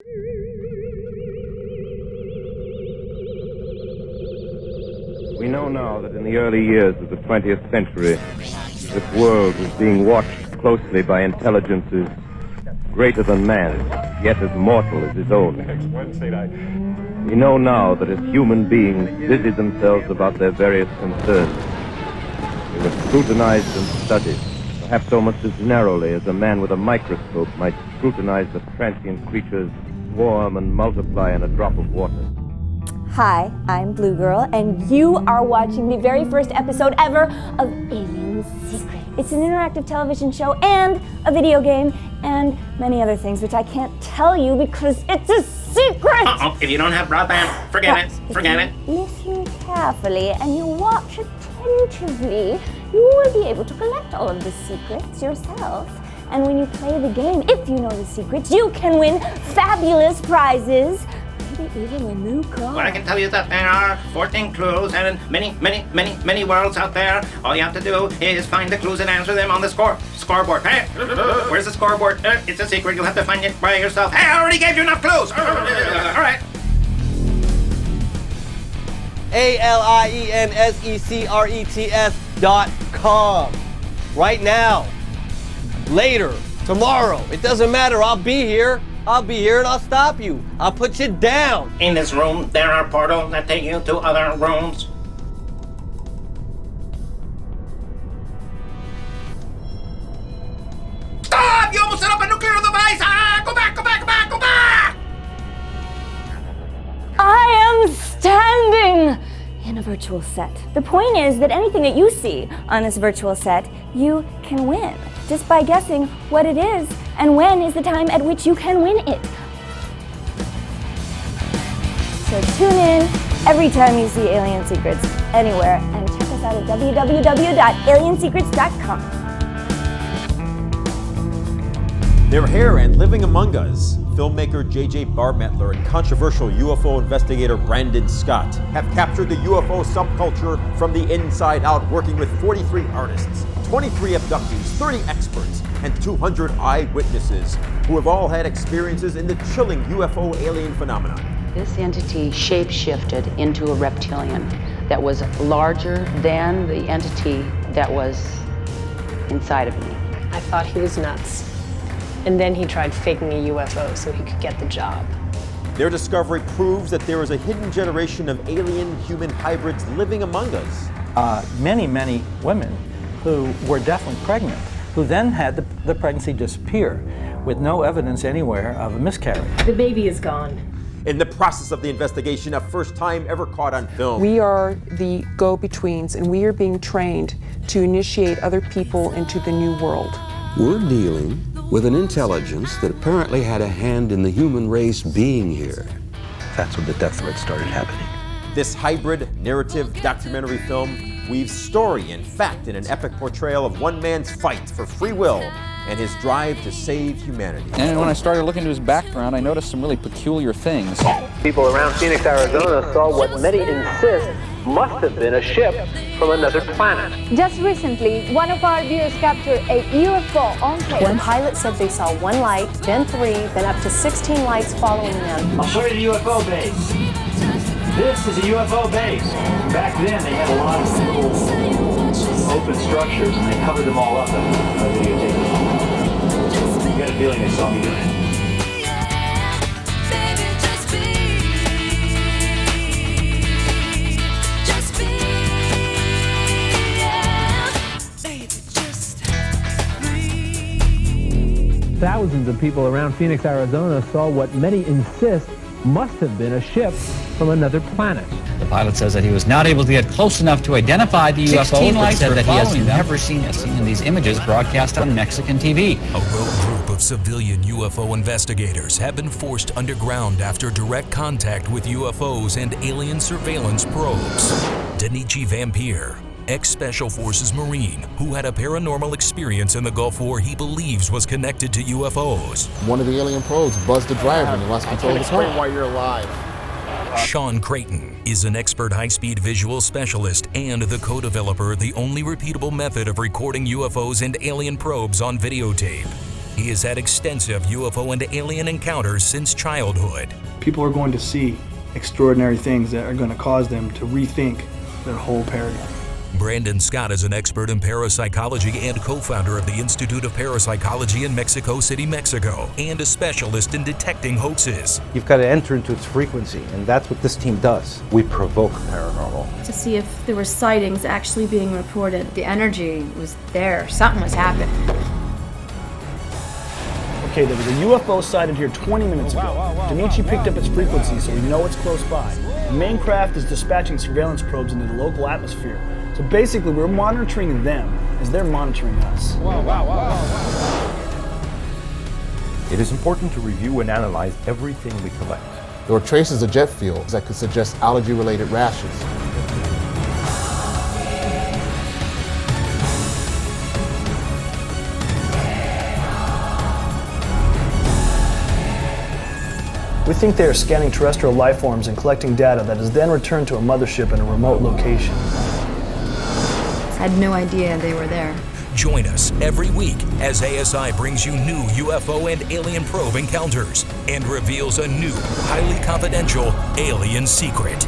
We know now that in the early years of the 20th century, this world was being watched closely by intelligences greater than man, yet as mortal as his own. We know now that as human beings busied themselves about their various concerns, they were scrutinized and studied, perhaps almost as narrowly as a man with a microscope might scrutinize the transient creatures swarm and multiply in a drop of water. Hi, I'm Blue Girl, and you are watching the very first episode ever of Alien Secret. It's an interactive television show and a video game and many other things, which I can't tell you because it's a secret! If you don't have broadband, forget it. Listen carefully and you watch attentively, you will be able to collect all of the secrets yourself. And when you play the game, if you know the secrets, you can win fabulous prizes. Maybe even a new car. What I can tell you is that there are 14 clues and many worlds out there. All you have to do is find the clues and answer them on the scoreboard. Hey, where's the scoreboard? It's a secret. You'll have to find it by yourself. Hey, I already gave you enough clues. All right. ALIENSECRETS.com. Right now. Later. Tomorrow. It doesn't matter. I'll be here. I'll be here and I'll stop you. I'll put you down. In this room, there are portals that take you to other rooms. Stop! You almost set up a nuclear device! Go back! I am standing in a virtual set. The point is that anything that you see on this virtual set, you can win just by guessing what it is and when is the time at which you can win it. So tune in every time you see Alien Secrets anywhere and check us out at www.aliensecrets.com. They're here and living among us. Filmmaker J.J. Barmettler and controversial UFO investigator Brandon Scott have captured the UFO subculture from the inside out, working with 43 artists, 23 abductees, 30 experts, and 200 eyewitnesses who have all had experiences in the chilling UFO alien phenomenon. This entity shape-shifted into a reptilian that was larger than the entity that was inside of me. I thought he was nuts. And then he tried faking a UFO so he could get the job. Their discovery proves that there is a hidden generation of alien-human hybrids living among us. Many women who were definitely pregnant, who then had the pregnancy disappear with no evidence anywhere of a miscarriage. The baby is gone. In the process of the investigation, a first time ever caught on film. We are the go-betweens, and we are being trained to initiate other people into the new world. We're dealing with an intelligence that apparently had a hand in the human race being here. That's when the death threats started happening. This hybrid narrative documentary film weaves story and fact in an epic portrayal of one man's fight for free will and his drive to save humanity. And when I started looking into his background, I noticed some really peculiar things. People around Phoenix, Arizona saw what many insist must have been a ship from another planet. Just recently, one of our viewers captured a UFO on tape. One pilot said they saw one light, then 3, then up to 16 lights following them. I'll show you the UFO base. This is a UFO base. Back then, they had a lot of little open structures, and they covered them all up in videotape. You got a feeling they saw me doing it. Thousands of people around Phoenix, Arizona saw what many insist must have been a ship from another planet. The pilot says that he was not able to get close enough to identify the UFO, but said that he has never seen a scene in these images broadcast on Mexican TV. A rogue group of civilian UFO investigators have been forced underground after direct contact with UFOs and alien surveillance probes. Denichi Vampire, ex-Special Forces Marine who had a paranormal experience in the Gulf War he believes was connected to UFOs. One of the alien probes buzzed the driver and he lost control of the car. Why you're alive. Sean Creighton is an expert high-speed visual specialist and the co-developer of the only repeatable method of recording UFOs and alien probes on videotape. He has had extensive UFO and alien encounters since childhood. People are going to see extraordinary things that are going to cause them to rethink their whole paradigm. Brandon Scott is an expert in parapsychology and co-founder of the Institute of Parapsychology in Mexico City, Mexico, and a specialist in detecting hoaxes. You've got to enter into its frequency, and that's what this team does. We provoke paranormal. To see if there were sightings actually being reported. The energy was there. Something was happening. Okay, there was a UFO sighted here 20 minutes ago. Denichi picked up its frequency, so we know it's close by. The main craft is dispatching surveillance probes into the local atmosphere. So basically, we're monitoring them as they're monitoring us. It is important to review and analyze everything we collect. There were traces of jet fuel that could suggest allergy-related rashes. We think they are scanning terrestrial life forms and collecting data that is then returned to a mothership in a remote location. I had no idea they were there. Join us every week as ASI brings you new UFO and alien probe encounters and reveals a new, highly confidential alien secret.